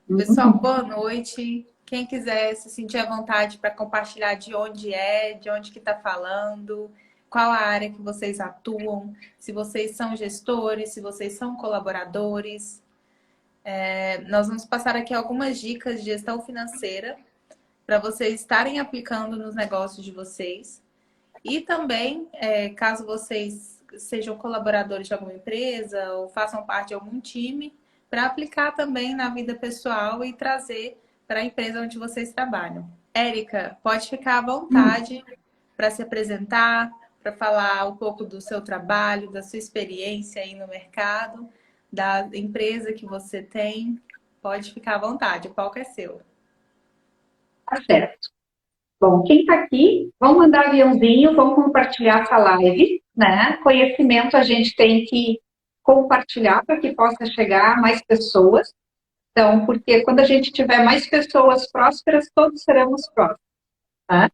Pessoal, boa noite. Quem quiser se sentir à vontade para compartilhar de onde que está falando, qual a área que vocês atuam, se vocês são gestores, se vocês são colaboradores. Nós vamos passar aqui algumas dicas de gestão financeira para vocês estarem aplicando nos negócios de vocês. E também, caso vocês sejam colaboradores de alguma empresa ou façam parte de algum time, para aplicar também na vida pessoal e trazer para a empresa onde vocês trabalham. Érica, pode ficar à vontade para se apresentar, para falar um pouco do seu trabalho, da sua experiência aí no mercado, da empresa que você tem. Pode ficar à vontade, o palco é seu. Tá certo. Bom, quem está aqui, vamos mandar aviãozinho, vamos compartilhar essa live, né? Conhecimento a gente tem que compartilhar para que possa chegar a mais pessoas. Então, porque quando a gente tiver mais pessoas prósperas, todos seremos prósperos, né?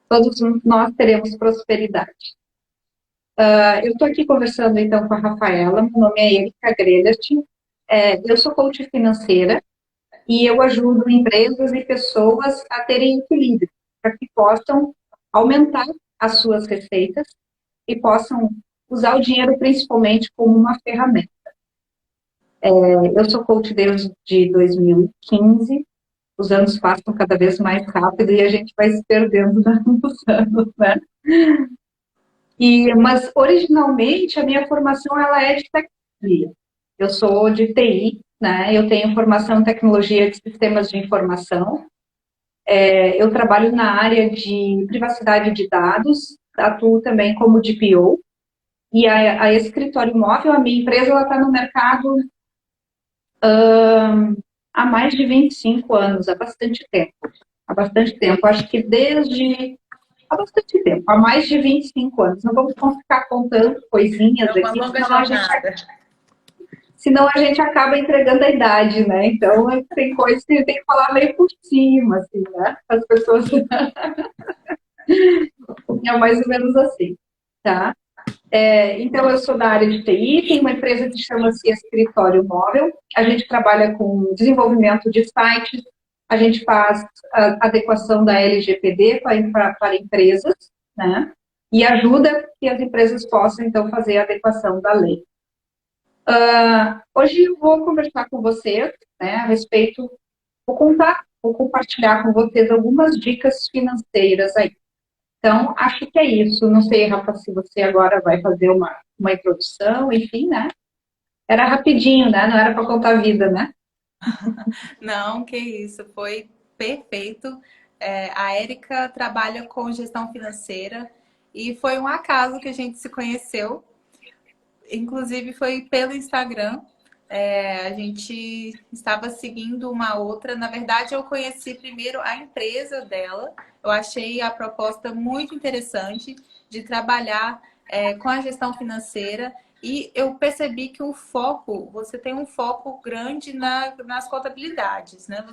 Todos nós teremos prosperidade. Eu estou aqui conversando, então, com a Rafaela, meu nome é Erika Grelert, eu sou coach financeira e eu ajudo empresas e pessoas a terem equilíbrio, para que possam aumentar as suas receitas e possam usar o dinheiro principalmente como uma ferramenta. Eu sou coach desde 2015, os anos passam cada vez mais rápido e a gente vai se perdendo nos anos, né? Mas, originalmente, a minha formação ela é de tecnologia. Eu sou de TI, né? Eu tenho formação em tecnologia de sistemas de informação. Eu trabalho na área de privacidade de dados, atuo também como DPO. E a Escritório Móvel, a minha empresa, ela está no mercado há mais de 25 anos, há bastante tempo. Há bastante tempo, acho que desde há bastante tempo, há mais de 25 anos. Não vamos ficar contando coisinhas É uma aqui, longa jornada. senão a gente acaba entregando a idade, né? Então, tem coisas que a gente tem que falar meio por cima, assim, né? As pessoas é mais ou menos assim, tá? Então, eu sou da área de TI, tem uma empresa que chama-se Escritório Móvel. A gente trabalha com desenvolvimento de sites, a gente faz a adequação da LGPD para empresas, né? E ajuda que as empresas possam, então, fazer a adequação da lei. Hoje eu vou conversar com vocês, né, a respeito, vou compartilhar com vocês algumas dicas financeiras aí. Então, acho que é isso. Não sei, Rafa, se você agora vai fazer uma introdução, enfim, né? Era rapidinho, né? Não era para contar a vida, né? Não, que isso, foi perfeito. A Érica trabalha com gestão financeira e foi um acaso que a gente se conheceu. Inclusive foi pelo Instagram. A gente estava seguindo uma outra. Na verdade, eu conheci primeiro a empresa dela. Eu achei a proposta muito interessante de trabalhar com a gestão financeira. E eu percebi que você tem um foco grande nas contabilidades, né?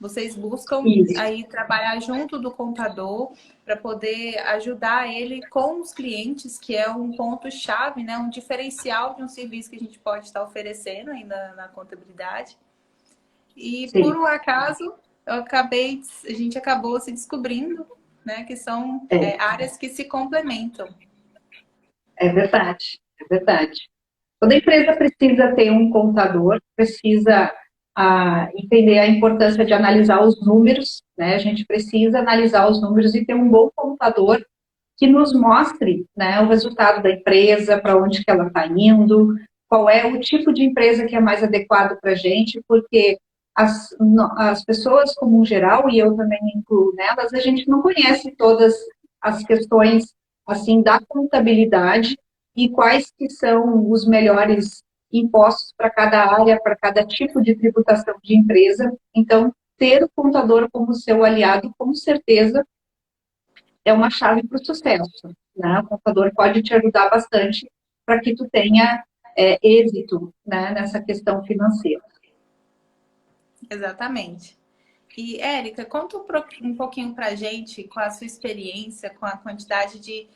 Vocês buscam Isso. aí trabalhar junto do contador para poder ajudar ele com os clientes, que é um ponto-chave, né? Um diferencial de um serviço que a gente pode estar oferecendo ainda na contabilidade. E por Sim. um acaso, a gente acabou se descobrindo, né? Que são É, áreas que se complementam. é verdade, é verdade. Toda empresa precisa ter um contador, precisa entender a importância de analisar os números, né? A gente precisa analisar os números e ter um bom contador que nos mostre, né, o resultado da empresa, para onde que ela está indo, qual é o tipo de empresa que é mais adequado para a gente, porque as pessoas, como um geral, e eu também me incluo nelas, a gente não conhece todas as questões assim da contabilidade e quais que são os melhores impostos para cada área, para cada tipo de tributação de empresa. Então, ter o contador como seu aliado, com certeza, é uma chave para o sucesso, né? O contador pode te ajudar bastante para que tu tenha êxito, né, nessa questão financeira. Exatamente. E, Érica, conta um pouquinho para a gente com a sua experiência, com a quantidade de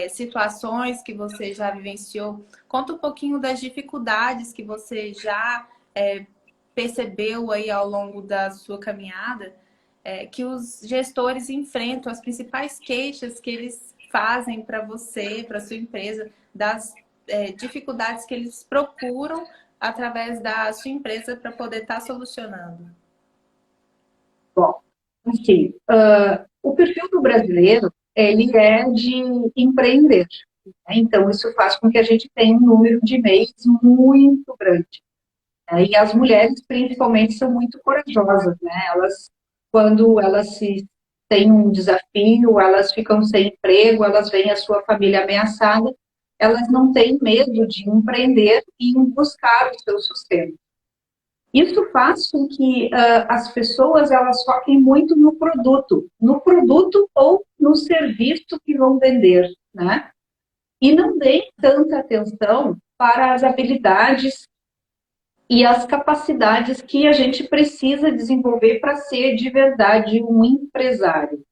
situações que você já vivenciou. Conta um pouquinho das dificuldades que você já percebeu aí ao longo da sua caminhada que os gestores enfrentam as principais queixas que eles fazem para você, para sua empresa, das dificuldades que eles procuram através da sua empresa para poder estar solucionando? Bom, assim, o perfil do brasileiro, ele é de empreender, né? Então, isso faz com que a gente tenha um número de e-mails muito grande, né? E as mulheres, principalmente, são muito corajosas, né? Elas, quando elas se têm um desafio, elas ficam sem emprego, elas veem a sua família ameaçada, elas não têm medo de empreender e buscar o seu sustento. Isso faz com que as pessoas elas foquem muito no produto ou no serviço que vão vender, né? E não deem tanta atenção para as habilidades e as capacidades que a gente precisa desenvolver para ser de verdade um empresário,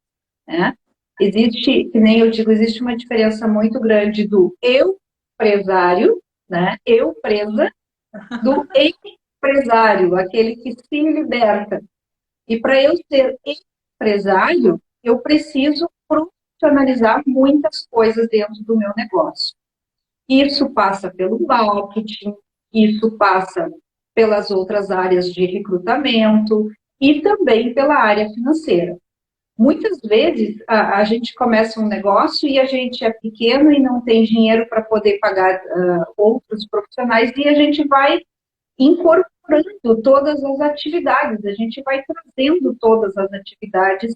né? Existe, que nem eu digo, existe uma diferença muito grande do eu empresário, né? Eu presa, do empresário, aquele que se liberta. E para eu ser empresário, eu preciso profissionalizar muitas coisas dentro do meu negócio. Isso passa pelo marketing, isso passa pelas outras áreas de recrutamento e também pela área financeira. Muitas vezes a gente começa um negócio e a gente é pequeno e não tem dinheiro para poder pagar outros profissionais e a gente vai incorporando todas as atividades, a gente vai trazendo todas as atividades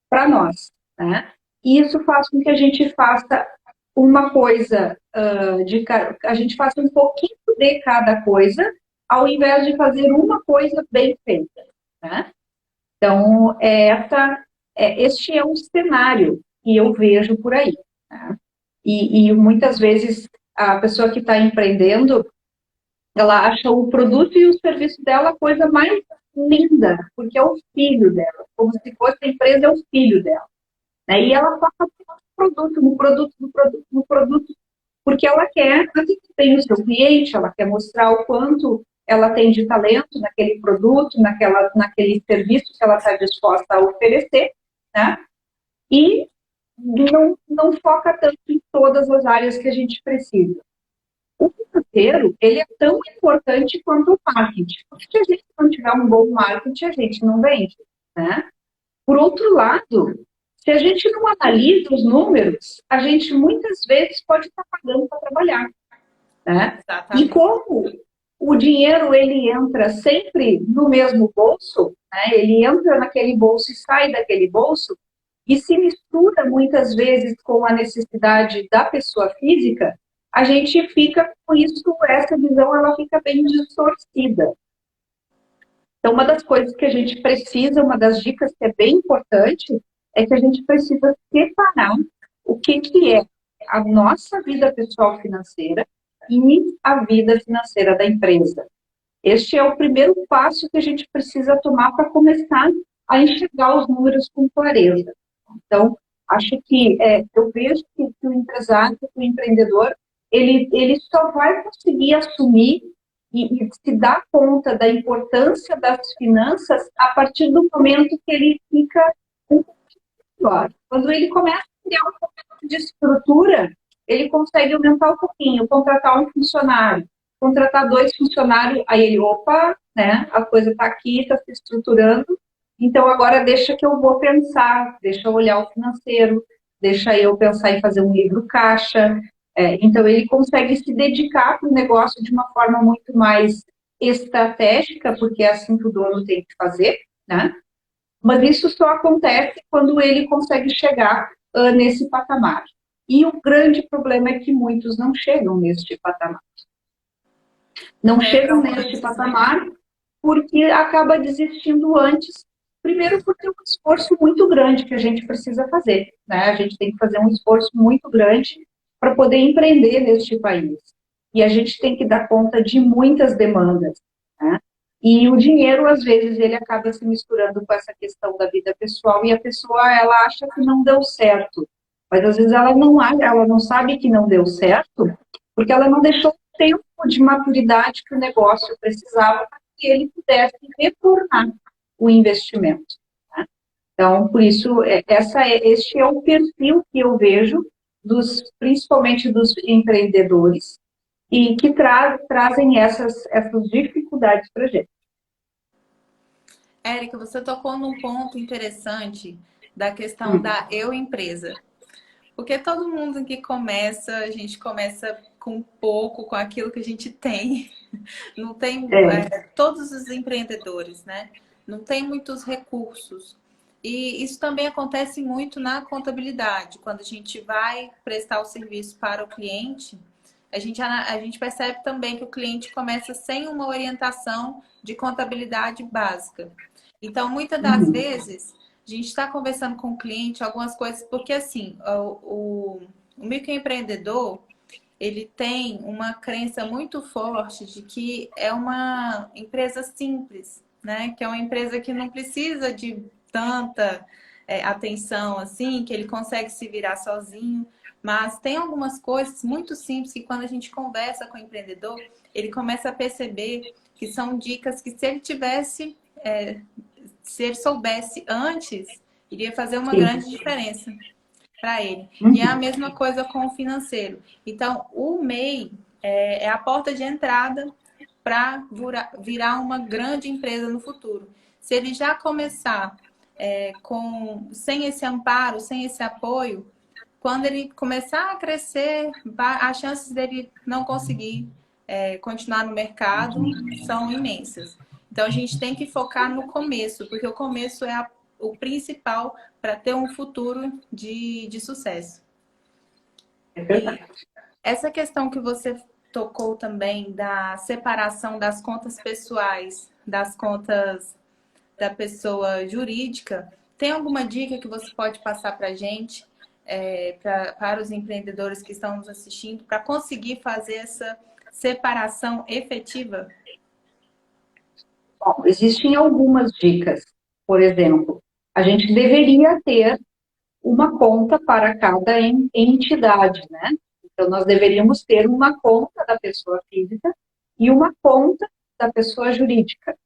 para nós, né? E isso faz com que a gente faça uma coisa, a gente faça um pouquinho de cada coisa, ao invés de fazer uma coisa bem feita, né? Então, este é um cenário que eu vejo por aí, né? E muitas vezes a pessoa que está empreendendo, ela acha o produto e o serviço dela a coisa mais linda, porque é o filho dela, como se fosse a empresa é o filho dela, né? E ela foca no produto, porque ela quer atender o seu cliente, ela quer mostrar o quanto ela tem de talento naquele produto, naquele serviço que ela está disposta a oferecer, né? E não foca tanto em todas as áreas que a gente precisa. O financeiro, ele é tão importante quanto o marketing. Porque se a gente não tiver um bom marketing, a gente não vende, né? Por outro lado, se a gente não analisa os números, a gente muitas vezes pode estar pagando para trabalhar, né? E como o dinheiro, ele entra sempre no mesmo bolso, né? Ele entra naquele bolso e sai daquele bolso, e se mistura muitas vezes com a necessidade da pessoa física, a gente fica com isso, essa visão ela fica bem distorcida. Então, uma das coisas que a gente precisa, uma das dicas que é bem importante, é que a gente precisa separar o que é a nossa vida pessoal financeira e a vida financeira da empresa. Este é o primeiro passo que a gente precisa tomar para começar a enxergar os números com clareza. Então, acho que eu vejo que o empresário, que o empreendedor, ele só vai conseguir assumir e se dar conta da importância das finanças a partir do momento que ele fica um pouco melhor. Quando ele começa a criar um pouco de estrutura, ele consegue aumentar um pouquinho, contratar um funcionário, contratar 2 funcionários, aí ele, opa, né, a coisa está aqui, está se estruturando, então agora deixa que eu vou pensar, deixa eu olhar o financeiro, deixa eu pensar em fazer um livro caixa. Então ele consegue se dedicar para o negócio de uma forma muito mais estratégica, porque é assim que o dono tem que fazer, né? Mas isso só acontece quando ele consegue chegar nesse patamar. E o grande problema é que muitos não chegam neste patamar. Não chegam neste patamar porque acaba desistindo antes. Primeiro porque é um esforço muito grande que a gente precisa fazer, né? A gente tem que fazer um esforço muito grande para poder empreender neste país. E a gente tem que dar conta de muitas demandas, né? E o dinheiro, às vezes, ele acaba se misturando com essa questão da vida pessoal e a pessoa, ela acha que não deu certo. Mas, às vezes, ela não sabe que não deu certo porque ela não deixou o tempo de maturidade que o negócio precisava para que ele pudesse retornar o investimento. Né? Então, por isso, este é o perfil que eu vejo, principalmente dos empreendedores, e que trazem essas dificuldades para a gente. Érica, você tocou num ponto interessante da questão da eu empresa. Porque todo mundo que começa, a gente começa com pouco, com aquilo que a gente tem. Não tem todos os empreendedores, né? Não tem muitos recursos. E isso também acontece muito na contabilidade. Quando a gente vai prestar o serviço para o cliente, a gente percebe também que o cliente começa sem uma orientação de contabilidade básica. Então, muitas das vezes, a gente está conversando com o cliente algumas coisas, porque assim, o microempreendedor, ele tem uma crença muito forte de que é uma empresa simples, né? Que é uma empresa que não precisa de tanta atenção assim, que ele consegue se virar sozinho. Mas tem algumas coisas muito simples que quando a gente conversa com o empreendedor, ele começa a perceber que são dicas que se ele tivesse, se ele soubesse antes, iria fazer uma grande diferença para ele. E é a mesma coisa com o financeiro. Então, o MEI é a porta de entrada para virar uma grande empresa no futuro. Se ele já começar sem esse amparo, sem esse apoio, quando ele começar a crescer, as chances dele não conseguir continuar no mercado são imensas. Então, a gente tem que focar no começo, porque o começo é o principal para ter um futuro de sucesso. É verdade. E essa questão que você tocou também da separação das contas pessoais, das contas da pessoa jurídica, tem alguma dica que você pode passar para a gente, para os empreendedores que estão nos assistindo, para conseguir fazer essa separação efetiva? Bom, existem algumas dicas. Por exemplo, a gente deveria ter uma conta para cada entidade, né? Então, nós deveríamos ter uma conta da pessoa física e uma conta da pessoa jurídica.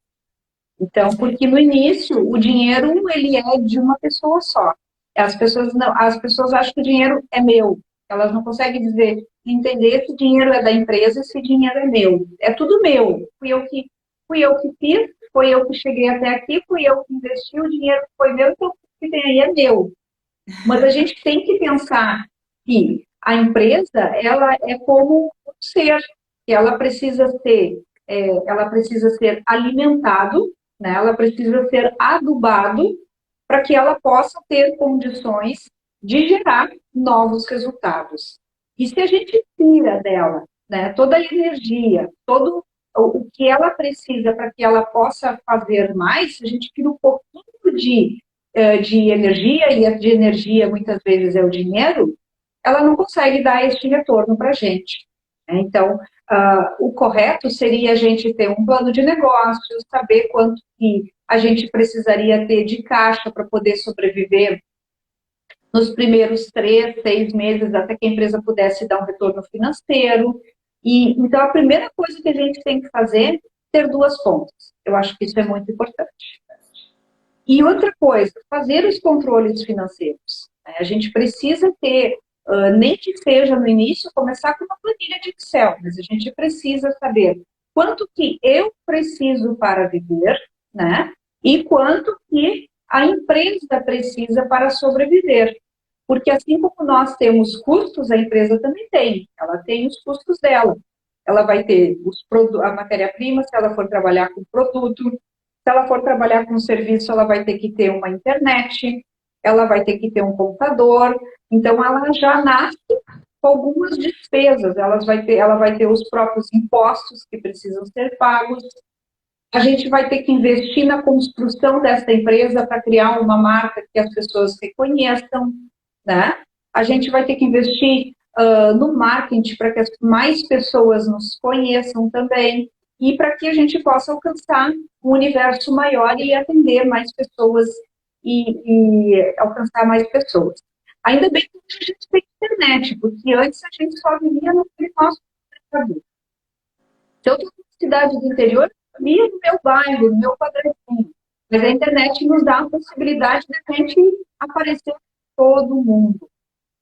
Então, porque no início o dinheiro ele é de uma pessoa só. As pessoas acham que o dinheiro é meu. Elas não conseguem entender se o dinheiro é da empresa e se o dinheiro é meu. É tudo meu. Fui eu que fiz, foi eu que cheguei até aqui, fui eu que investi, o dinheiro foi meu, então o que tem aí é meu. Mas a gente tem que pensar que a empresa ela é como um ser, que ela precisa ser alimentado, né? Ela precisa ser adubado para que ela possa ter condições de gerar novos resultados. E se a gente tira dela, né, toda a energia, todo o que ela precisa para que ela possa fazer mais, se a gente tira um pouquinho de energia, e a de energia muitas vezes é o dinheiro, ela não consegue dar este retorno para a gente. Então, o correto seria a gente ter um plano de negócios, saber quanto que a gente precisaria ter de caixa para poder sobreviver nos primeiros 3, 6 meses, até que a empresa pudesse dar um retorno financeiro. Então, a primeira coisa que a gente tem que fazer é ter 2 contas. Eu acho que isso é muito importante. E outra coisa, fazer os controles financeiros. A gente precisa ter, nem que seja no início, começar com uma planilha de Excel, mas a gente precisa saber quanto que eu preciso para viver, né? E quanto que a empresa precisa para sobreviver. Porque assim como nós temos custos, a empresa também tem. Ela tem os custos dela. Ela vai ter a matéria-prima, se ela for trabalhar com produto. Se ela for trabalhar com serviço, ela vai ter que ter uma internet, ela vai ter que ter um computador. Então, ela já nasce com algumas despesas. Ela vai ter os próprios impostos que precisam ser pagos. A gente vai ter que investir na construção dessa empresa para criar uma marca que as pessoas reconheçam, né? A gente vai ter que investir no marketing para que mais pessoas nos conheçam também e para que a gente possa alcançar um universo maior e atender mais pessoas e alcançar mais pessoas. Ainda bem que a gente tem internet, porque antes a gente só vivia no nosso computador. Então, todas as cidades do interior ali no meu bairro, no meu quadradinho. Mas a internet nos dá a possibilidade de a gente aparecer para todo mundo,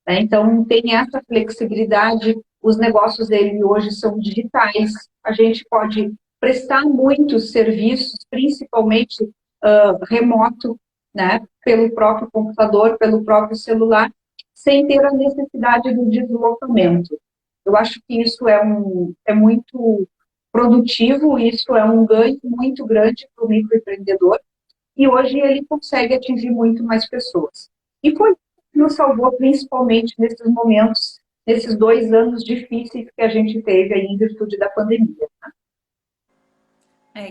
né? Então, tem essa flexibilidade, os negócios dele hoje são digitais, a gente pode prestar muitos serviços, principalmente remoto, né? Pelo próprio computador, pelo próprio celular, sem ter a necessidade do deslocamento. Eu acho que isso é muito produtivo, isso é um ganho muito grande para o microempreendedor, e hoje ele consegue atingir muito mais pessoas. E foi isso que nos salvou principalmente nesses momentos, nesses 2 anos difíceis que a gente teve aí em virtude da pandemia.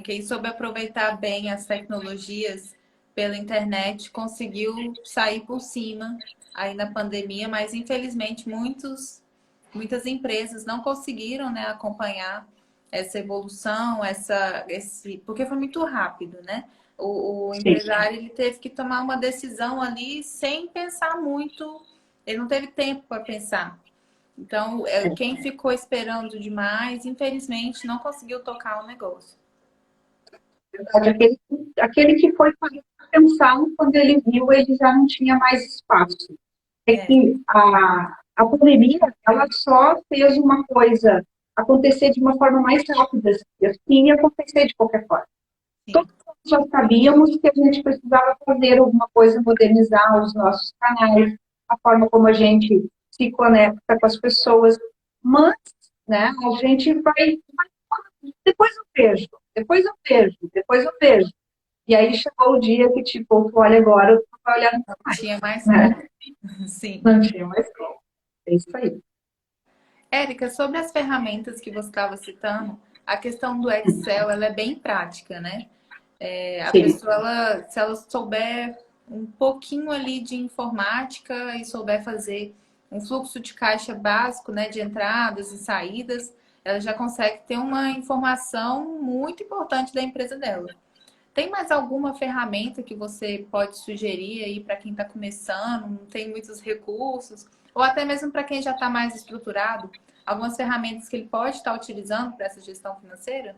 Quem soube aproveitar bem as tecnologias pela internet conseguiu sair por cima aí na pandemia, mas infelizmente muitas empresas não conseguiram, né, acompanhar essa evolução, porque foi muito rápido, né? O Sim, empresário ele teve que tomar uma decisão ali sem pensar muito, ele não teve tempo para pensar. Então, quem ficou esperando demais, infelizmente, não conseguiu tocar o negócio. verdade, aquele que foi pensar, quando ele viu, ele já não tinha mais espaço. É É, que a pandemia, ela só fez uma coisa acontecer de uma forma mais rápida, assim, ia acontecer de qualquer forma. sim. Todos nós já sabíamos que a gente precisava fazer alguma coisa, modernizar os nossos canais, a forma como a gente se conecta com as pessoas, mas, né, a gente depois eu vejo, depois eu vejo, depois eu vejo. E aí chegou o dia que, tipo, olha, agora eu não vou olhar nunca mais, Tinha mais como. né? Sim. Não tinha mais como. É isso aí. Érica, sobre as ferramentas que você estava citando, a questão do Excel, ela é bem prática, né? A Sim. pessoa, se ela souber um pouquinho ali de informática e souber fazer um fluxo de caixa básico, né, de entradas e saídas, ela já consegue ter uma informação muito importante da empresa dela. Tem mais alguma ferramenta que você pode sugerir aí para quem está começando, não tem muitos recursos, ou até mesmo para quem já está mais estruturado? Algumas ferramentas que ele pode estar utilizando para essa gestão financeira?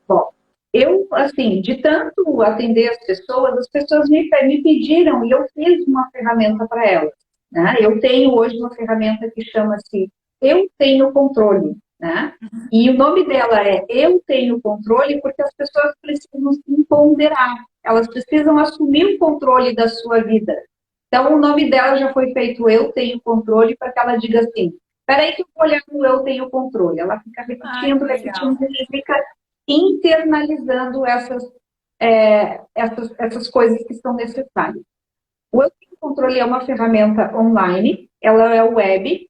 Bom, eu, assim, de tanto atender as pessoas me pediram e eu fiz uma ferramenta para elas, né? Eu tenho hoje uma ferramenta que chama-se Eu Tenho Controle, né? E o nome dela é Eu Tenho Controle porque as pessoas precisam se empoderar, elas precisam assumir o controle da sua vida. Então, o nome dela já foi feito Eu Tenho Controle para que ela diga assim, peraí que eu vou olhar no Eu Tenho Controle. Ela fica Ai, repetindo, que legal. repetindo, e fica internalizando essas coisas que são necessárias. O Eu Tenho Controle é uma ferramenta online, ela é web,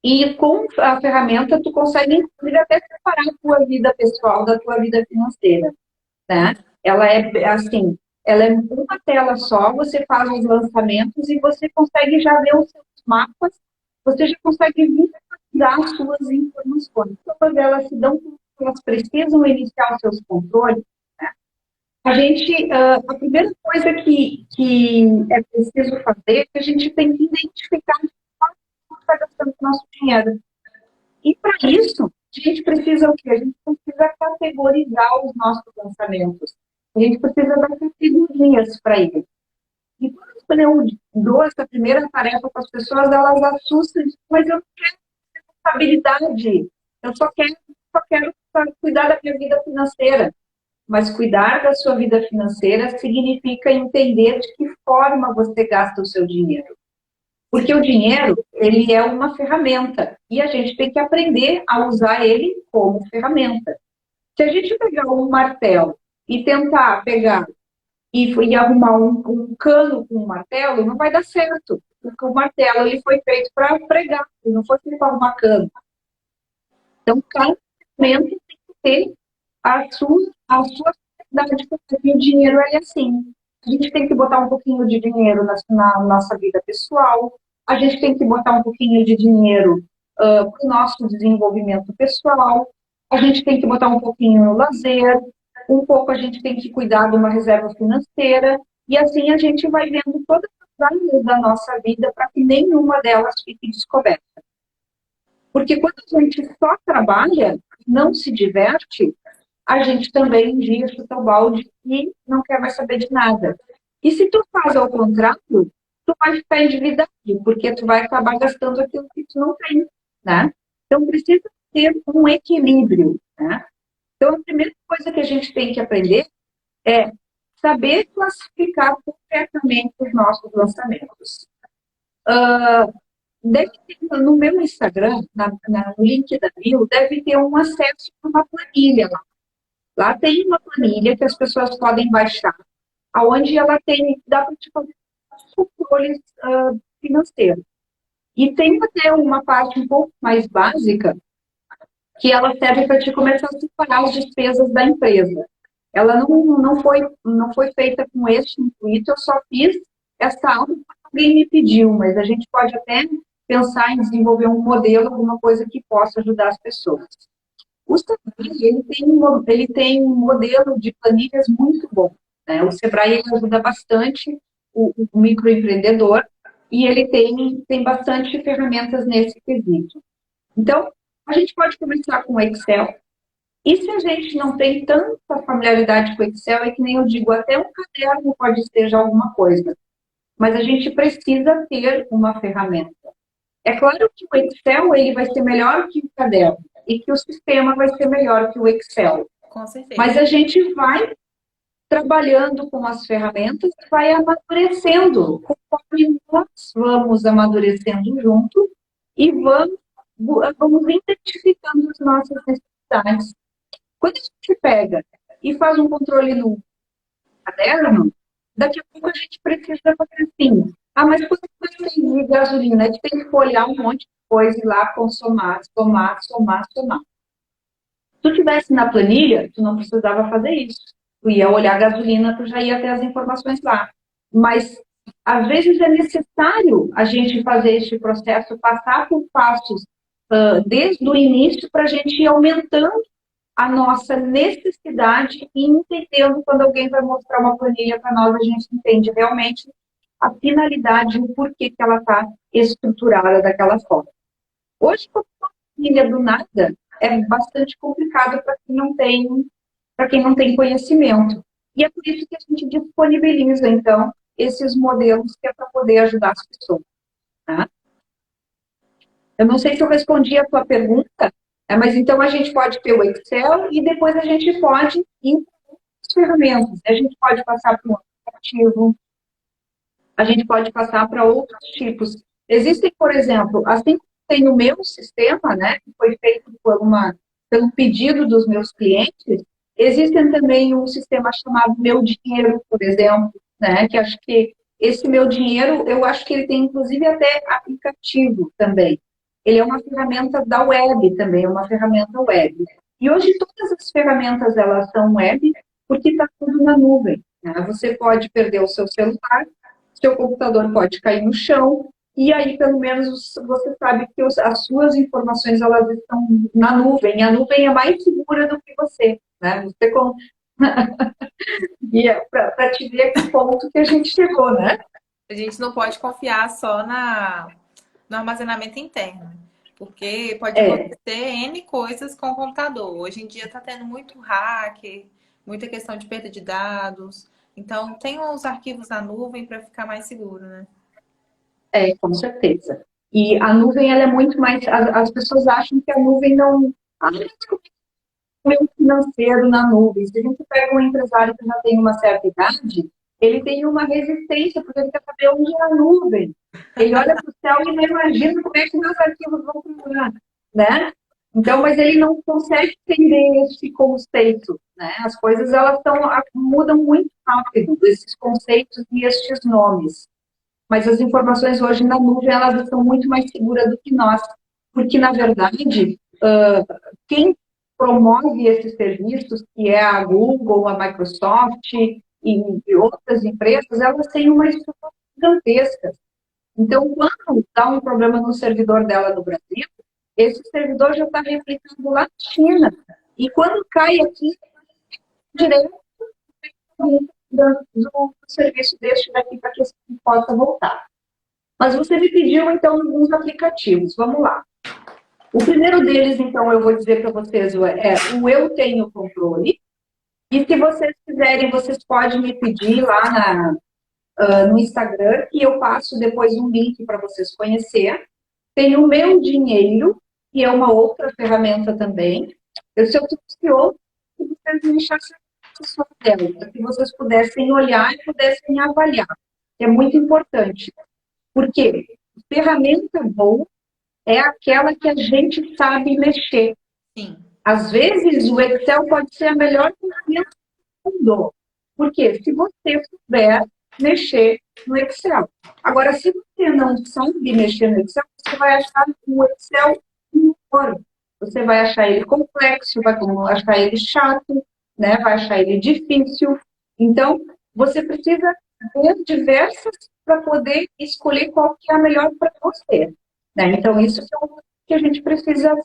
e com a ferramenta tu consegue, inclusive, até separar a tua vida pessoal da tua vida financeira, né? Ela é, assim, ela é uma tela só, você faz os lançamentos e você consegue já ver os seus mapas, você já consegue visualizar as suas informações. Todas elas se dão, elas precisam iniciar os seus controles. A primeira coisa que é preciso fazer é que a gente tem que identificar quanto está gastando o nosso dinheiro. E para isso, a gente precisa o quê? A gente precisa categorizar os nossos lançamentos. A gente precisa dar categorias para ele. E quando eu dou essa primeira tarefa para as pessoas, elas assustam, mas eu não quero responsabilidade. Eu só quero cuidar da minha vida financeira. Mas cuidar da sua vida financeira significa entender de que forma você gasta o seu dinheiro. Porque o dinheiro, ele é uma ferramenta e a gente tem que aprender a usar ele como ferramenta. Se a gente pegar um martelo e tentar pegar e arrumar um cano com um martelo, não vai dar certo. Porque o martelo ele foi feito para pregar, ele não foi feito para arrumar cano. Então, cada ferramenta tem que ter a sua finalidade, porque o dinheiro é assim. A gente tem que botar um pouquinho de dinheiro na nossa vida pessoal, a gente tem que botar um pouquinho de dinheiro para o nosso desenvolvimento pessoal, a gente tem que botar um pouquinho no lazer, um pouco a gente tem que cuidar de uma reserva financeira, e assim a gente vai vendo todas as áreas da nossa vida para que nenhuma delas fique descoberta. Porque quando a gente só trabalha, não se diverte, a gente também um dia chuta o balde e não quer mais saber de nada. E se tu faz ao contrário, tu vai ficar endividado, porque tu vai acabar gastando aquilo que tu não tem, né? Então, precisa ter um equilíbrio, né? Então, a primeira coisa que a gente tem que aprender é saber classificar corretamente os nossos lançamentos. Deve ter, no meu Instagram, no link da bio, deve ter um acesso a uma planilha lá. Lá tem uma planilha que as pessoas podem baixar, aonde ela tem, dá para te fazer controles financeiros. E tem até uma parte um pouco mais básica, que ela serve para te começar a separar as despesas da empresa. Ela não foi feita com esse intuito, eu só fiz essa aula porque alguém me pediu, mas a gente pode até pensar em desenvolver um modelo, alguma coisa que possa ajudar as pessoas. O Sebrae, ele tem um modelo de planilhas muito bom, né? O Sebrae ele ajuda bastante o microempreendedor e ele tem bastante ferramentas nesse quesito. Então, a gente pode começar com o Excel. E se a gente não tem tanta familiaridade com o Excel, é que nem eu digo, até um caderno pode ser já alguma coisa. Mas a gente precisa ter uma ferramenta. É claro que o Excel ele vai ser melhor que o caderno e que o sistema vai ser melhor que o Excel. Com certeza. Mas a gente vai trabalhando com as ferramentas e vai amadurecendo, conforme nós vamos amadurecendo junto e vamos identificando as nossas necessidades. Quando a gente pega e faz um controle no caderno, daqui a pouco a gente precisa fazer assim. Ah, mas quando eu gastei de gasolina, a gente tem que olhar um monte de coisa e lá somar. Se tu tivesse na planilha, tu não precisava fazer isso. Tu ia olhar a gasolina, tu já ia ter as informações lá. Mas, às vezes, é necessário a gente fazer este processo, passar por passos desde o início para a gente ir aumentando a nossa necessidade e entendendo quando alguém vai mostrar uma planilha para nós, a gente entende realmente a finalidade e o porquê que ela está estruturada daquela forma. Hoje, uma planilha do nada é bastante complicado para quem não tem conhecimento. E é por isso que a gente disponibiliza, então, esses modelos que é para poder ajudar as pessoas. Tá? Eu não sei se eu respondi a tua pergunta, mas então a gente pode ter o Excel e depois a gente pode ir para outras ferramentas. A gente pode passar para um aplicativo, a gente pode passar para outros tipos. Existem, por exemplo, assim como tem o meu sistema, né, que foi feito pelo pedido dos meus clientes, existem também um sistema chamado Meu Dinheiro, por exemplo, né, que acho que esse Meu Dinheiro, eu acho que ele tem inclusive até aplicativo também. Ele é uma ferramenta da web também, é uma ferramenta web. E hoje todas as ferramentas, elas são web, porque está tudo na nuvem. Né? Você pode perder o seu celular, seu computador pode cair no chão, e aí, pelo menos, você sabe que as suas informações, elas estão na nuvem. E a nuvem é mais segura do que você. Né? E é para te ver que ponto que a gente chegou, né? A gente não pode confiar só no armazenamento interno, porque pode acontecer N coisas com o computador. Hoje em dia está tendo muito hacker, muita questão de perda de dados. Então, tenham os arquivos na nuvem para ficar mais seguro, né? Com certeza. E a nuvem, ela é muito mais... As pessoas acham que a nuvem não... o meu financeiro na nuvem. Se a gente pega um empresário que já tem uma certa idade, ele tem uma resistência, porque ele quer saber onde é a nuvem. Ele olha para o céu e não imagina como é que meus arquivos vão funcionar, né? Então, mas ele não consegue entender esse conceito, né? As coisas, elas mudam muito rápido, esses conceitos e estes nomes. Mas as informações hoje na nuvem, elas estão muito mais seguras do que nós. Porque, na verdade, quem promove esses serviços, que é a Google, a Microsoft e outras empresas, elas têm uma estrutura gigantesca. Então, quando dá um problema no servidor dela no Brasil, esse servidor já está replicando lá na China. E quando cai aqui, direto do serviço deste daqui para que ele possa voltar. Mas você me pediu, então, alguns aplicativos. Vamos lá. O primeiro deles, então, eu vou dizer para vocês, é o eu tenho controle. E se vocês quiserem, vocês podem me pedir lá no Instagram, que eu passo depois um link para vocês conhecerem. Tem o Meu Dinheiro, que é uma outra ferramenta também. Se eu trouxe outro, que vocês me deixassem só dela, para que vocês pudessem olhar e pudessem avaliar. É muito importante. Porque ferramenta boa é aquela que a gente sabe mexer. Sim. Às vezes, o Excel pode ser a melhor ferramenta do mundo. Porque se você souber mexer no Excel. Agora, se você não sabe mexer no Excel, você vai achar o Excel pior. Você vai achar ele complexo, vai achar ele chato, né? Vai achar ele difícil. Então, você precisa ver diversas para poder escolher qual que é a melhor para você. Né? Então, isso é o que a gente precisa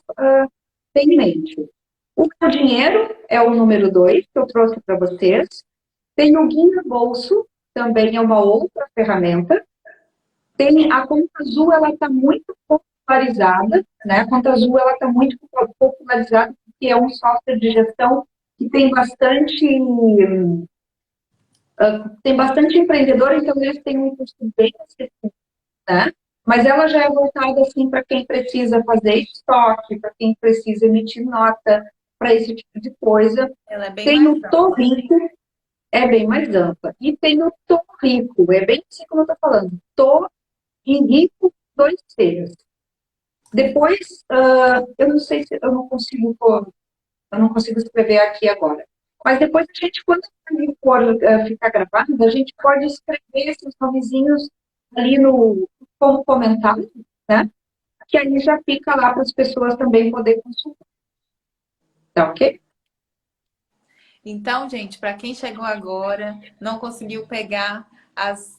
ter em mente. O meu dinheiro é o número 2 que eu trouxe para vocês. Tem o Guia Bolso, também é uma outra ferramenta. Tem a Conta Azul, ela está muito popularizada, né? A Conta Azul, ela está muito popularizada porque é um software de gestão que tem bastante empreendedor, então eles têm um custo bem acessível, né? Mas ela já é voltada assim para quem precisa fazer estoque, para quem precisa emitir nota, para esse tipo de coisa. Ela é bem Tem mais o Tô ampla. Rico, é bem mais ampla. E tem o Tô Rico, é bem assim como eu estou falando. Tô e rico, 2 T's. Depois, eu não sei se eu não consigo escrever aqui agora. Mas depois a gente, quando for ficar gravado, a gente pode escrever esses nomezinhos ali como comentário, né? Que aí já fica lá para as pessoas também poderem consultar. Tá ok? Então, gente, para quem chegou agora, não conseguiu pegar as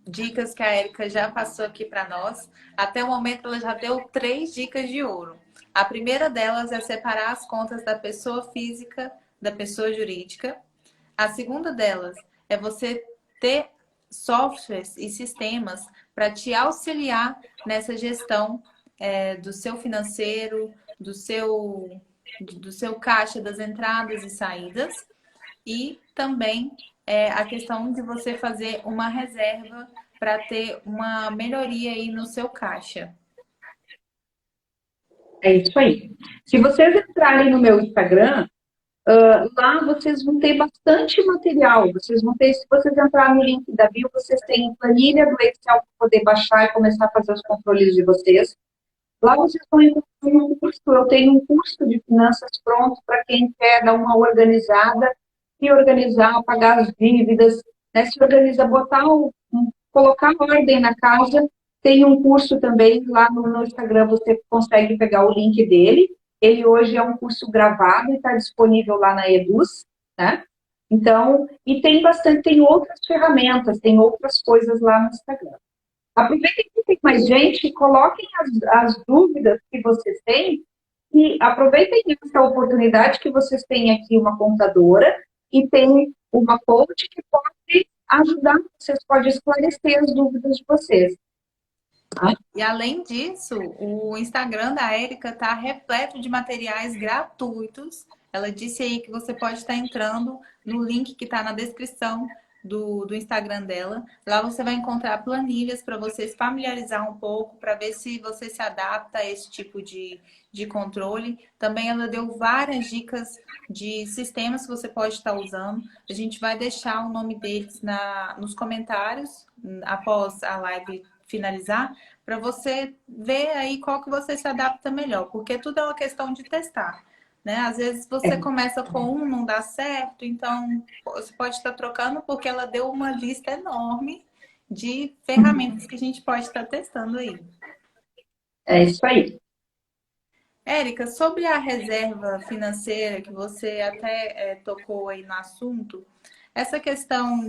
dicas que a Érica já passou aqui para nós, até o momento ela já deu 3 dicas de ouro. A primeira delas é separar as contas da pessoa física da pessoa jurídica. A segunda delas é você ter softwares e sistemas para te auxiliar nessa gestão do seu financeiro, do seu caixa, das entradas e saídas. E também a questão de você fazer uma reserva para ter uma melhoria aí no seu caixa. É isso aí. Se vocês entrarem no meu Instagram, lá vocês vão ter bastante material. Vocês vão ter, se vocês entrarem no link da bio, vocês têm planilha do Excel para poder baixar e começar a fazer os controles de vocês. Lá vocês vão encontrar um curso. Eu tenho um curso de finanças pronto para quem quer dar uma organizada, se organizar, pagar as dívidas, né? Se organizar, colocar ordem na casa. Tem um curso também lá no Instagram, você consegue pegar o link dele. Ele hoje é um curso gravado e está disponível lá na Eduz, né? Então, e tem outras ferramentas, tem outras coisas lá no Instagram. Aproveitem que tem mais gente, coloquem as dúvidas que vocês têm e aproveitem essa oportunidade que vocês têm aqui uma contadora e tem uma coach que pode ajudar, vocês podem esclarecer as dúvidas de vocês. E além disso, o Instagram da Érica está repleto de materiais gratuitos. Ela disse aí que você pode estar entrando no link que está na descrição do Instagram dela. Lá você vai encontrar planilhas para você se familiarizar um pouco, para ver se você se adapta a esse tipo de controle. Também ela deu várias dicas de sistemas que você pode estar usando. A gente vai deixar o nome deles nos comentários após a live finalizar, para você ver aí qual que você se adapta melhor, porque tudo é uma questão de testar, né? Às vezes você começa com um, não dá certo, então você pode estar trocando, porque ela deu uma lista enorme de ferramentas que a gente pode estar testando aí. É isso aí. Érica, sobre a reserva financeira, que você até tocou aí no assunto, essa questão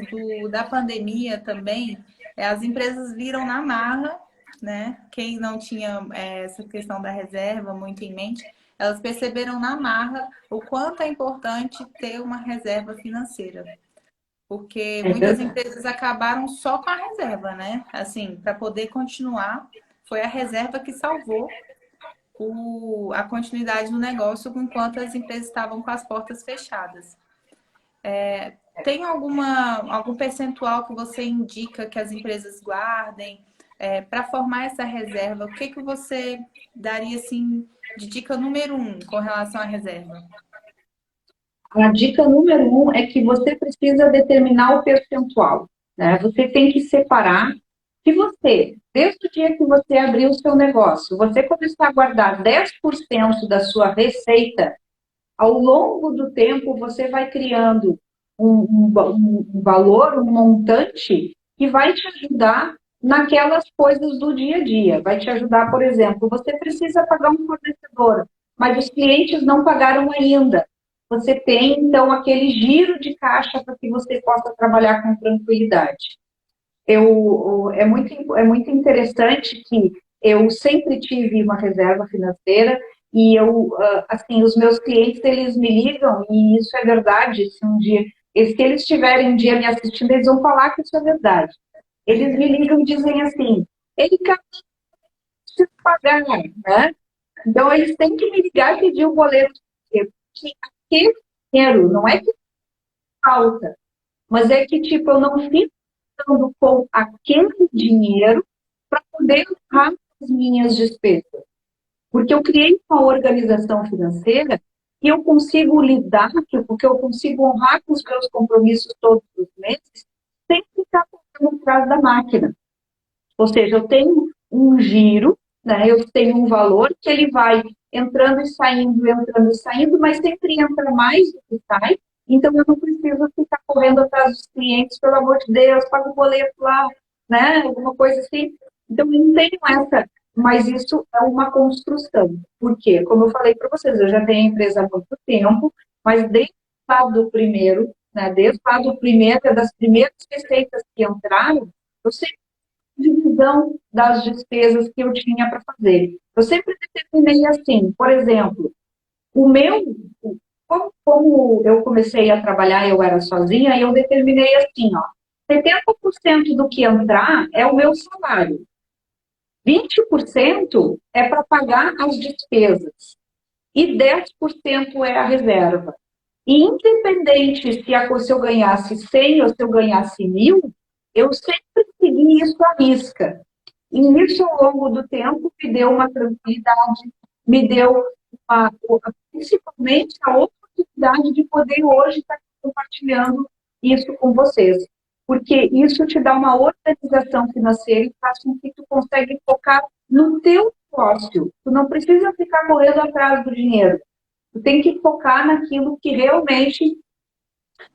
da pandemia também, as empresas viram na marra, né? Quem não tinha essa questão da reserva muito em mente, elas perceberam na marra o quanto é importante ter uma reserva financeira. Porque muitas empresas acabaram só com a reserva, né? Assim, para poder continuar, foi a reserva que salvou. a continuidade do negócio enquanto as empresas estavam com as portas fechadas. Tem algum percentual que você indica que as empresas guardem para formar essa reserva? O que você daria assim, de dica número 1 com relação à reserva? A dica número 1 é que você precisa determinar o percentual, né? Você tem que separar. Se você, desde o dia que você abriu o seu negócio, você começar a guardar 10% da sua receita, ao longo do tempo você vai criando um valor, um montante que vai te ajudar naquelas coisas do dia a dia. Vai te ajudar, por exemplo, você precisa pagar um fornecedor, mas os clientes não pagaram ainda. Você tem, então, aquele giro de caixa para que você possa trabalhar com tranquilidade. É muito interessante que eu sempre tive uma reserva financeira e assim, os meus clientes, eles me ligam, e isso é verdade, se um dia, se eles estiverem um dia me assistindo, eles vão falar que isso é verdade. Eles me ligam e dizem assim, ele acabou de pagar, né? Então, eles têm que me ligar e pedir o boleto, porque aquele dinheiro, não é que falta, mas é que, tipo, eu não fico ficando com aquele dinheiro para poder honrar as minhas despesas. Porque eu criei uma organização financeira e eu consigo lidar, porque eu consigo honrar com os meus compromissos todos os meses, sem ficar correndo atrás da máquina. Ou seja, eu tenho um giro, né? Eu tenho um valor que ele vai entrando e saindo, mas sempre entra mais do que sai. Então, eu não preciso ficar correndo atrás dos clientes, pelo amor de Deus, paga o boleto lá, né? Alguma coisa assim. Então, eu não tenho essa, mas isso é uma construção. Por quê? Como eu falei para vocês, eu já tenho a empresa há muito tempo, mas desde lá do primeiro, né? Desde lá do primeiro, das primeiras receitas que entraram, eu sempre divisão das despesas que eu tinha para fazer. Eu sempre determinei assim, por exemplo, o meu, como eu comecei a trabalhar, eu era sozinha, e eu determinei assim, ó, 70% do que entrar é o meu salário, 20% é para pagar as despesas e 10% é a reserva. E independente se eu ganhasse 100 ou se eu ganhasse 1.000, eu sempre segui isso à risca. E isso, ao longo do tempo, me deu uma tranquilidade, me deu principalmente a oportunidade de poder hoje estar compartilhando isso com vocês. Porque isso te dá uma organização financeira e faz com que tu consegue focar no teu negócio. Tu não precisa ficar correndo atrás do dinheiro. Tu tem que focar naquilo que realmente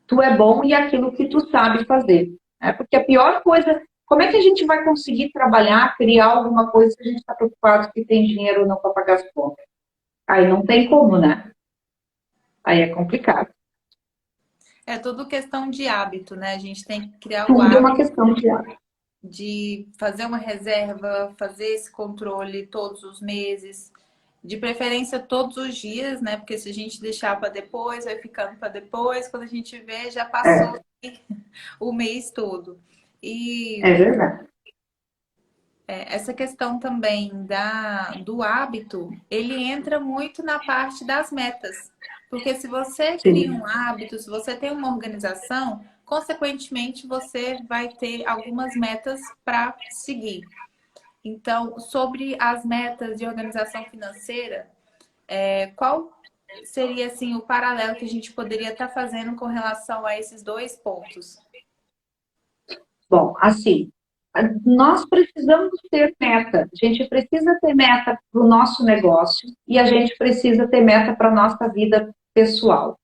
tu é bom e aquilo que tu sabe fazer. Né? Porque a pior coisa, como é que a gente vai conseguir trabalhar, criar alguma coisa se a gente está preocupado que tem dinheiro ou não para pagar as contas? Aí não tem como, né? Aí é complicado. É tudo questão de hábito, né? A gente tem que criar o Tudo é uma hábito questão de hábito. de fazer uma reserva, fazer esse controle todos os meses, de preferência todos os dias, né? Porque se a gente deixar para depois, vai ficando para depois, quando a gente vê, já passou É, o mês todo. E é verdade. essa questão também do hábito, ele entra muito na parte das metas. Porque se você cria Sim. um hábito, se você tem uma organização, consequentemente você vai ter algumas metas para seguir. Então, sobre as metas de organização financeira, qual seria assim o paralelo que a gente poderia estar fazendo com relação a esses dois pontos? Bom, assim, nós precisamos ter meta. A gente precisa ter meta para o nosso negócio e a gente precisa ter meta para a nossa vida pessoal.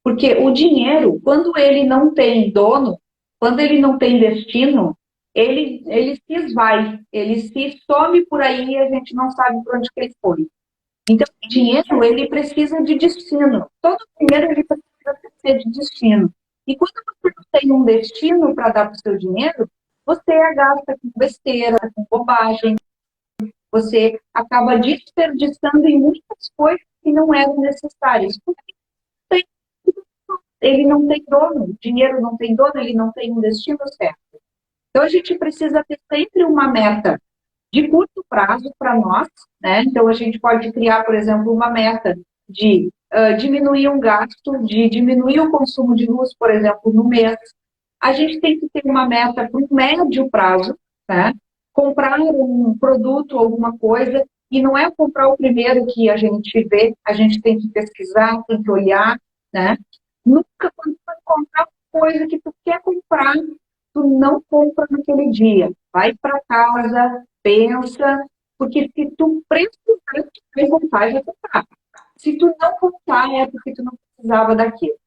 Porque o dinheiro, quando ele não tem dono, quando ele não tem destino, ele se esvai, ele se some por aí e a gente não sabe por onde que ele foi. Então, o dinheiro, ele precisa de destino. Todo dinheiro, ele precisa ter de destino. E quando você não tem um destino para dar para o seu dinheiro, você gasta com besteira, com bobagem, você acaba desperdiçando em muitas coisas que não eram necessárias. Ele não tem dono, o dinheiro não tem dono, ele não tem um destino certo. Então, a gente precisa ter sempre uma meta de curto prazo para nós, né? Então, a gente pode criar, por exemplo, uma meta de diminuir um gasto, de diminuir o consumo de luz, por exemplo, no mês. A gente tem que ter uma meta para um médio prazo, né? Comprar um produto, alguma coisa, e não é comprar o primeiro que a gente vê, a gente tem que pesquisar, tem que olhar, né? Nunca, quando tu vai comprar uma coisa que tu quer comprar, tu não compra naquele dia. Vai para casa, pensa, porque se tu precisar, tu vai voltar e vai comprar. Se tu não voltar, é porque tu não precisava daquilo.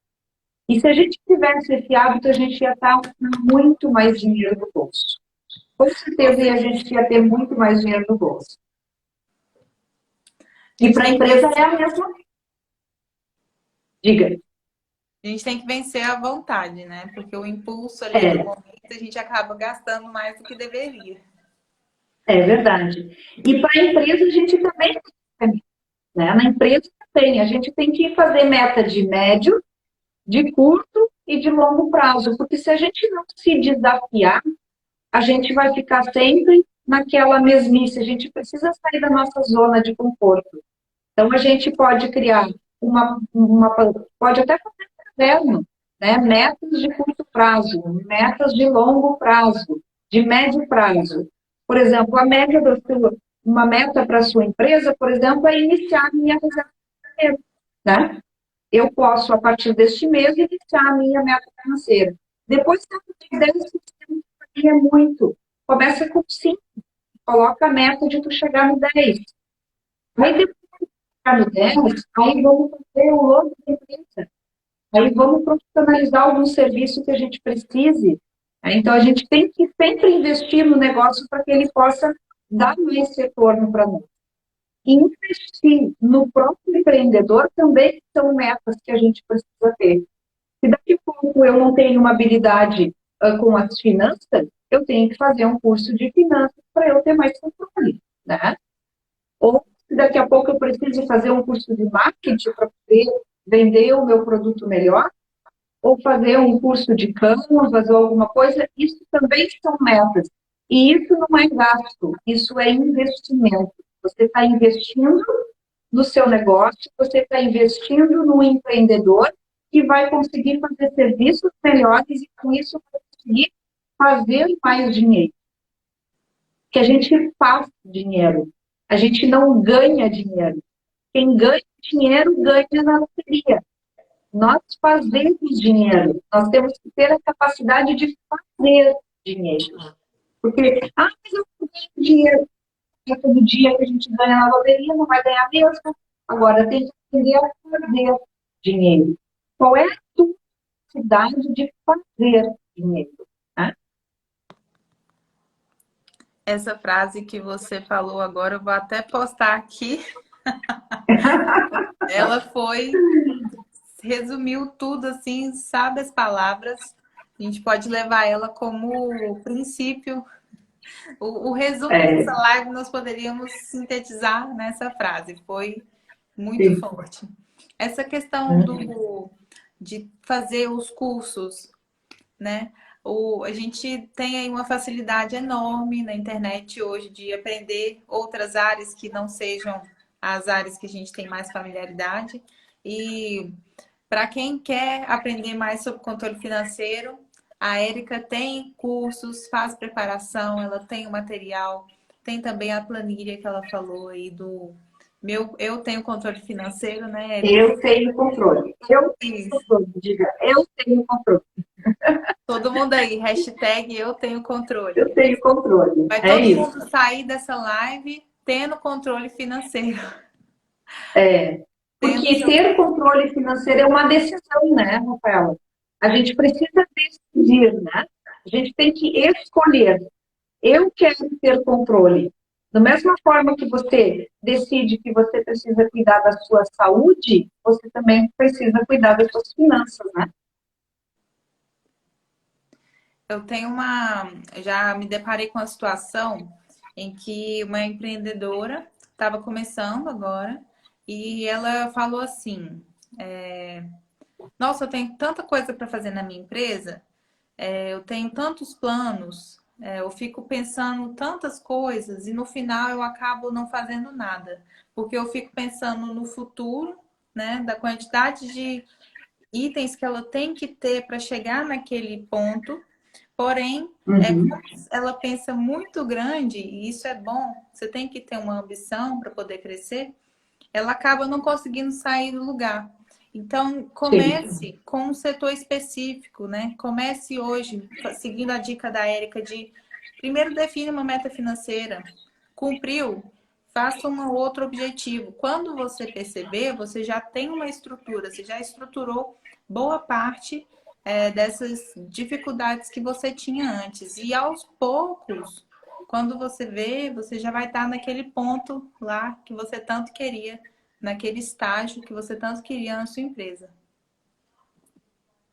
E se a gente tivesse esse hábito, a gente ia estar com muito mais dinheiro no bolso. Com certeza, a gente ia ter muito mais dinheiro no bolso. E para a empresa é a mesma. Diga. A gente tem que vencer a vontade, né? Porque o impulso ali do momento a gente acaba gastando mais do que deveria. É verdade. E para a empresa a gente também tem, né? Na empresa tem, a gente tem que fazer meta de médio, de curto e de longo prazo, porque se a gente não se desafiar, a gente vai ficar sempre naquela mesmice, a gente precisa sair da nossa zona de conforto. Então, a gente pode criar pode até fazer um caderno, né? Metas de curto prazo, metas de longo prazo, de médio prazo. Por exemplo, uma meta para a sua empresa, por exemplo, é iniciar a minha reserva financeira, né? Eu posso, a partir deste mês, iniciar a minha meta financeira. Depois, se eu 10%, é muito. Começa com 5, coloca a meta de tu chegar no 10. Aí depois no 10, aí vamos fazer o longo da empresa. Aí vamos profissionalizar algum serviço que a gente precise. Então, a gente tem que sempre investir no negócio para que ele possa dar mais retorno para nós. E investir no próprio empreendedor também são metas que a gente precisa ter. Se daqui a pouco eu não tenho uma habilidade com as finanças, eu tenho que fazer um curso de finanças para eu ter mais controle, né? Ou se daqui a pouco eu preciso fazer um curso de marketing para poder vender o meu produto melhor, ou fazer um curso de Canvas ou alguma coisa, isso também são metas. E isso não é gasto, isso é investimento. Você está investindo no seu negócio, você está investindo no empreendedor que vai conseguir fazer serviços melhores e com isso vai conseguir fazer mais dinheiro. Que a gente faz dinheiro, a gente não ganha dinheiro. Quem ganha dinheiro, ganha na loteria. Nós fazemos dinheiro, nós temos que ter a capacidade de fazer dinheiro. Porque, mas eu não ganho dinheiro. Todo dia que a gente ganha na loteria, não vai ganhar mesmo. Agora tem que aprender a fazer dinheiro. Qual é a tua capacidade de fazer dinheiro? Né? Essa frase que você falou agora, eu vou até postar aqui. Ela resumiu tudo assim, sabe as palavras. A gente pode levar ela como princípio. O resumo dessa live nós poderíamos sintetizar nessa frase. Foi muito forte. Essa questão de fazer os cursos, né? A gente tem aí uma facilidade enorme na internet hoje de aprender outras áreas que não sejam as áreas que a gente tem mais familiaridade. E para quem quer aprender mais sobre controle financeiro, a Érica tem cursos, faz preparação, ela tem o material, tem também a planilha que ela falou aí do eu tenho controle financeiro, né, Érica? Eu tenho controle. Eu tenho controle, diga, eu tenho controle. Todo mundo aí, hashtag eu tenho controle. Eu tenho controle. Vai todo mundo sair dessa live tendo controle financeiro. Porque ter controle financeiro é uma decisão, né, Rafaela? A gente precisa decidir, né? A gente tem que escolher. Eu quero ter controle. Da mesma forma que você decide que você precisa cuidar da sua saúde, você também precisa cuidar das suas finanças, né? Eu tenho já me deparei com a situação em que uma empreendedora estava começando agora e ela falou assim: nossa, eu tenho tanta coisa para fazer na minha empresa, eu tenho tantos planos, Eu fico pensando tantas coisas e no final eu acabo não fazendo nada, porque eu fico pensando no futuro, né, da quantidade de itens que ela tem que ter para chegar naquele ponto. Porém, Uhum. como ela pensa muito grande, e isso é bom, você tem que ter uma ambição para poder crescer, ela acaba não conseguindo sair do lugar. Então, Sim. comece com um setor específico, né? Comece hoje, seguindo a dica da Érica de primeiro define uma meta financeira, cumpriu, faça um outro objetivo. Quando você perceber, você já tem uma estrutura, você já estruturou boa parte dessas dificuldades que você tinha antes. E aos poucos, quando você vê, você já vai estar naquele ponto lá que você tanto queria, naquele estágio que você tanto queria na sua empresa.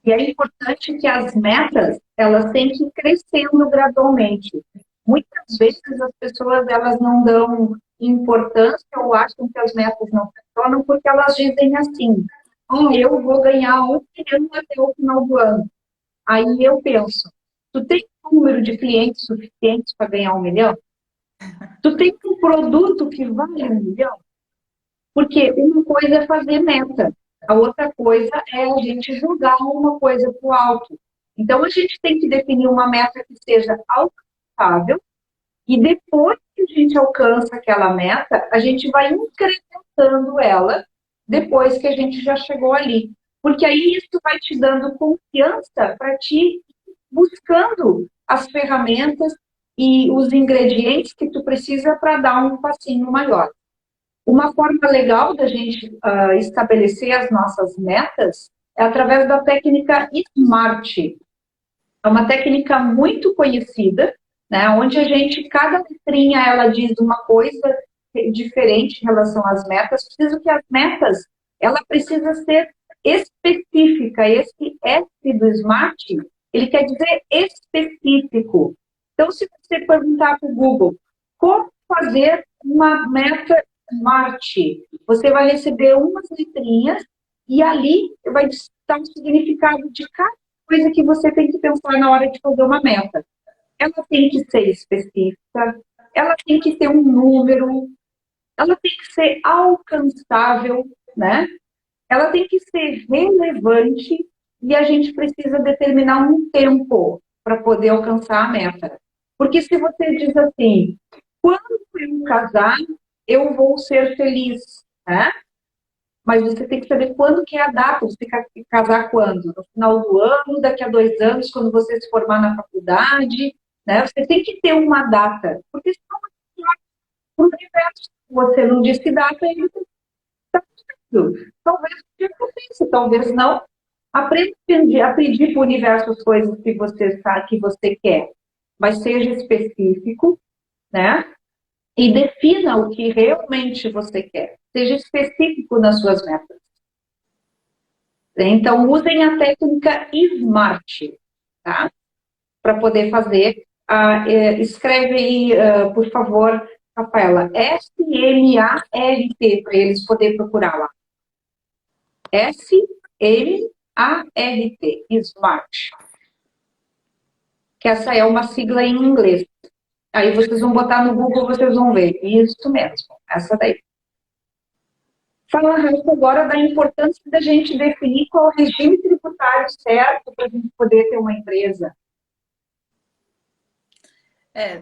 E é importante que as metas, elas têm que ir crescendo gradualmente. Muitas vezes as pessoas, elas não dão importância ou acham que as metas não funcionam porque elas dizem assim, eu vou ganhar 1 milhão até o final do ano. Aí eu penso, tu tem um número de clientes suficientes para ganhar 1 milhão? Tu tem um produto que vale 1 milhão? Porque uma coisa é fazer meta, a outra coisa é a gente jogar uma coisa para o alto. Então, a gente tem que definir uma meta que seja alcançável e depois que a gente alcança aquela meta, a gente vai incrementando ela depois que a gente já chegou ali. Porque aí isso vai te dando confiança para te buscando as ferramentas e os ingredientes que tu precisa para dar um passinho maior. Uma forma legal da gente estabelecer as nossas metas é através da técnica SMART. É uma técnica muito conhecida, né, onde a gente, cada letrinha, ela diz uma coisa diferente em relação às metas. Preciso que as metas, ela precisa ser específica. Esse S do SMART, ele quer dizer específico. Então, se você perguntar para o Google como fazer uma meta SMART, você vai receber umas letrinhas e ali vai estar o significado de cada coisa que você tem que pensar na hora de fazer uma meta. Ela tem que ser específica, ela tem que ter um número, ela tem que ser alcançável, né? Ela tem que ser relevante e a gente precisa determinar um tempo para poder alcançar a meta. Porque se você diz assim, quando eu casar, eu vou ser feliz, né? Mas você tem que saber quando que é a data, você quer casar quando? No final do ano, daqui a 2 anos, quando você se formar na faculdade, né? Você tem que ter uma data, porque senão o universo, se você não disse data, ele está tudo. Talvez te aconteça, talvez não. Aprenda a pedir para o universo as coisas que você sabe que você quer, mas seja específico, né? E defina o que realmente você quer. Seja específico nas suas metas. Então, usem a técnica SMART, tá? Para poder fazer. Escreve aí, por favor, Rafaela, SMART, para eles poderem procurar lá. SMART, SMART. Que essa é uma sigla em inglês. Aí vocês vão botar no Google, vocês vão ver. Isso mesmo, essa daí. Fala, Rafa, agora da importância da gente definir qual é o regime tributário certo para a gente poder ter uma empresa.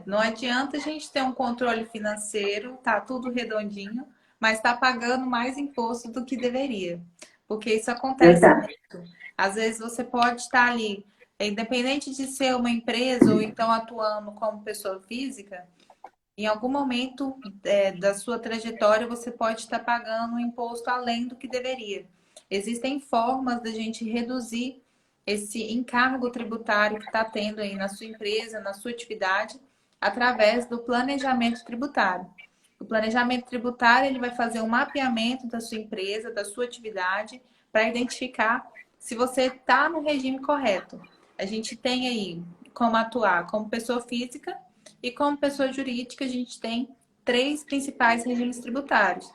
Não adianta a gente ter um controle financeiro, tá tudo redondinho, mas tá pagando mais imposto do que deveria. Porque isso acontece Verdade. muito. Às vezes você pode estar ali, independente de ser uma empresa ou então atuando como pessoa física, em algum momento da sua trajetória você pode estar pagando um imposto além do que deveria. Existem formas da gente reduzir esse encargo tributário que está tendo aí na sua empresa, na sua atividade, através do planejamento tributário. O planejamento tributário ele vai fazer um mapeamento da sua empresa, da sua atividade, para identificar se você está no regime correto. A gente tem aí como atuar como pessoa física e como pessoa jurídica, a gente tem três principais regimes tributários,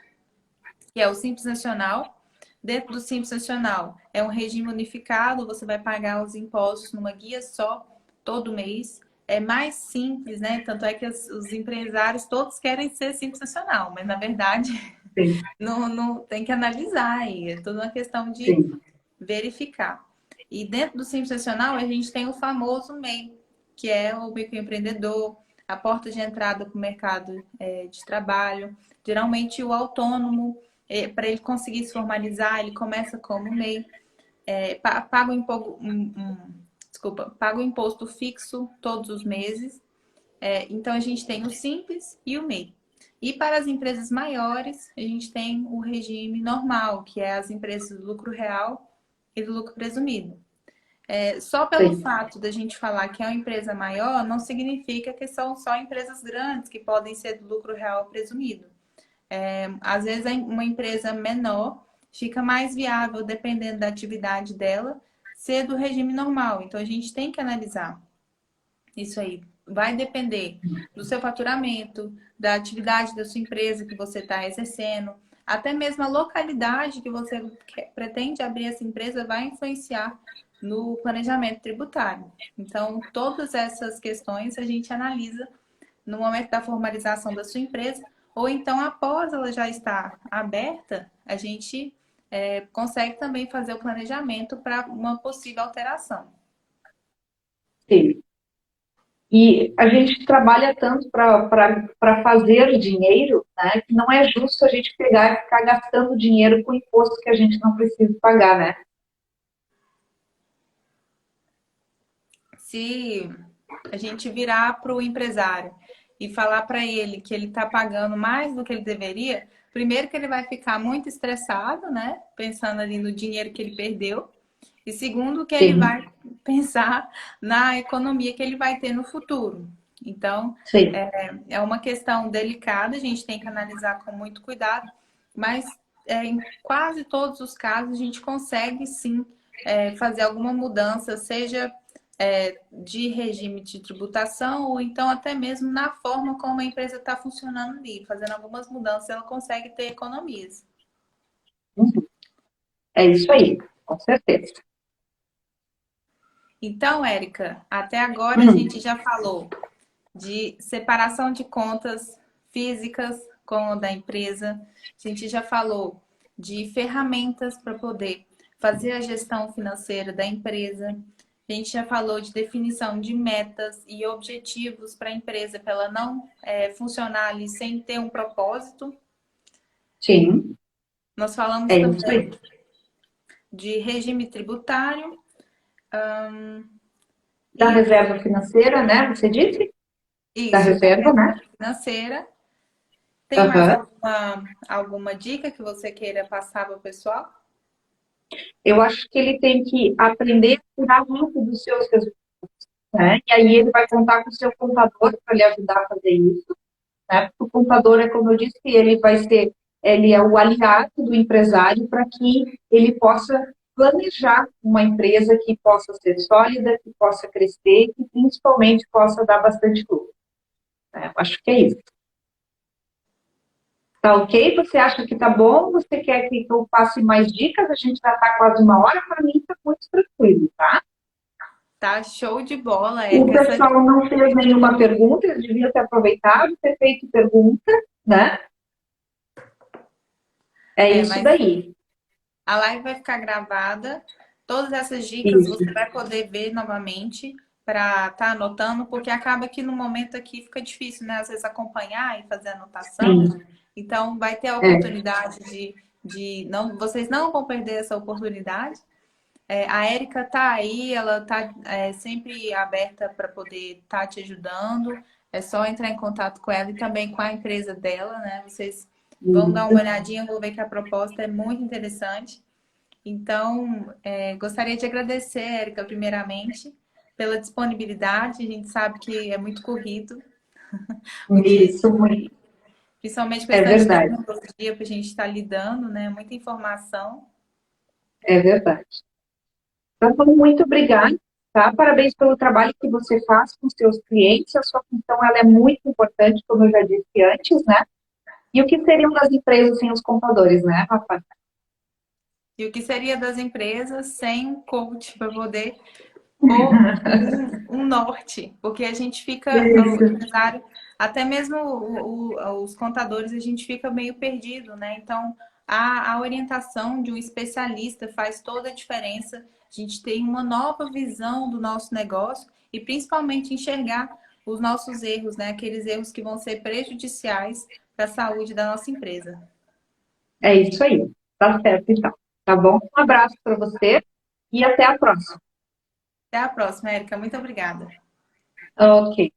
que é o Simples Nacional. Dentro do Simples Nacional é um regime unificado, você vai pagar os impostos numa guia só todo mês. é mais simples, né? Tanto é que os empresários todos querem ser simples nacional, mas na verdade Sim, não tem que analisar aí, é tudo uma questão de sim, verificar. E dentro do Simples Nacional, a gente tem o famoso MEI, que é o microempreendedor, a porta de entrada para o mercado de trabalho. Geralmente, o autônomo, para ele conseguir se formalizar, ele começa como MEI, paga paga o imposto fixo todos os meses. Então, a gente tem o Simples e o MEI. E para as empresas maiores, a gente tem o regime normal, que é as empresas do lucro real e do lucro presumido. Só pelo sim. fato da gente falar que é uma empresa maior, não significa que são só empresas grandes que podem ser do lucro real presumido. Às vezes, uma empresa menor fica mais viável, dependendo da atividade dela, ser do regime normal. Então, a gente tem que analisar isso aí. Vai depender do seu faturamento, da atividade da sua empresa que você está exercendo, até mesmo a localidade que você pretende abrir essa empresa vai influenciar no planejamento tributário. Então, todas essas questões a gente analisa no momento da formalização da sua empresa, ou então após ela já estar aberta, a gente consegue também fazer o planejamento para uma possível alteração. Sim. E a gente trabalha tanto para fazer dinheiro, né, que não é justo a gente pegar e ficar gastando dinheiro com imposto que a gente não precisa pagar, né? Se a gente virar para o empresário e falar para ele que ele está pagando mais do que ele deveria, primeiro que ele vai ficar muito estressado, né? Pensando ali no dinheiro que ele perdeu. E segundo que ele Sim, vai pensar na economia que ele vai ter no futuro. Então, sim. é uma questão delicada, a gente tem que analisar com muito cuidado, mas em quase todos os casos a gente consegue sim fazer alguma mudança, seja de regime de tributação ou então até mesmo na forma como a empresa está funcionando ali. Fazendo algumas mudanças, ela consegue ter economias. Uhum. É isso aí, com certeza. Então, Érica, até agora a Hum, gente já falou de separação de contas físicas com o da empresa. A gente já falou de ferramentas para poder fazer a gestão financeira da empresa. A gente já falou de definição de metas e objetivos para a empresa, para ela não funcionar ali sem ter um propósito. sim, Nós falamos é isso também aí. de regime tributário Da e reserva financeira, né? Você disse? Da isso, da reserva, né? reserva financeira. Tem mais Aham. alguma dica que você queira passar para o pessoal? Eu acho que ele tem que aprender a tirar muito dos seus resultados, né? E aí ele vai contar com o seu contador para lhe ajudar a fazer isso, né? Porque o contador, é como eu disse, ele é o aliado do empresário para que ele possa planejar uma empresa que possa ser sólida, que possa crescer e principalmente possa dar bastante lucro, né? Eu acho que é isso. Tá ok? Você acha que tá bom? Você quer que eu passe mais dicas? A gente já está quase uma hora, para mim está muito tranquilo, tá? Tá show de bola, O Érica. pessoal não fez nenhuma pergunta, eles deviam ter aproveitado, ter feito pergunta, né? É isso Mas daí. a live vai ficar gravada. Todas essas dicas Isso. você vai poder ver novamente para estar anotando, porque acaba que no momento aqui fica difícil, né? Às vezes acompanhar e fazer anotação. Sim. Então vai ter a É, oportunidade de não, vocês não vão perder essa oportunidade. A Érica tá aí, ela tá sempre aberta para poder estar te ajudando. É só entrar em contato com ela e também com a empresa dela, né? Vocês vão dar uma isso. olhadinha, vou ver que a proposta é muito interessante. Então, gostaria de agradecer, Érica, primeiramente, pela disponibilidade. A gente sabe que é muito corrido o dia, Isso, muito. principalmente É questão de verdade. tecnologia para a gente estar lidando, né? Muita informação. É verdade. Então, muito obrigada, tá? Parabéns pelo trabalho que você faz com seus clientes. A sua função ela é muito importante, como eu já disse antes, né? E o que seriam das empresas sem os contadores, né, Rafa? E o que seria das empresas sem um coach para poder ou um norte, porque a gente fica, o Isso. empresário, até mesmo os contadores, a gente fica meio perdido, né? Então, a orientação de um especialista faz toda a diferença. A gente tem uma nova visão do nosso negócio e principalmente enxergar os nossos erros, né? Aqueles erros que vão ser prejudiciais para a saúde da nossa empresa. É isso aí. Tá certo, então. Tá bom? Um abraço para você e até a próxima. Até a próxima, Érica. Muito obrigada. Ok.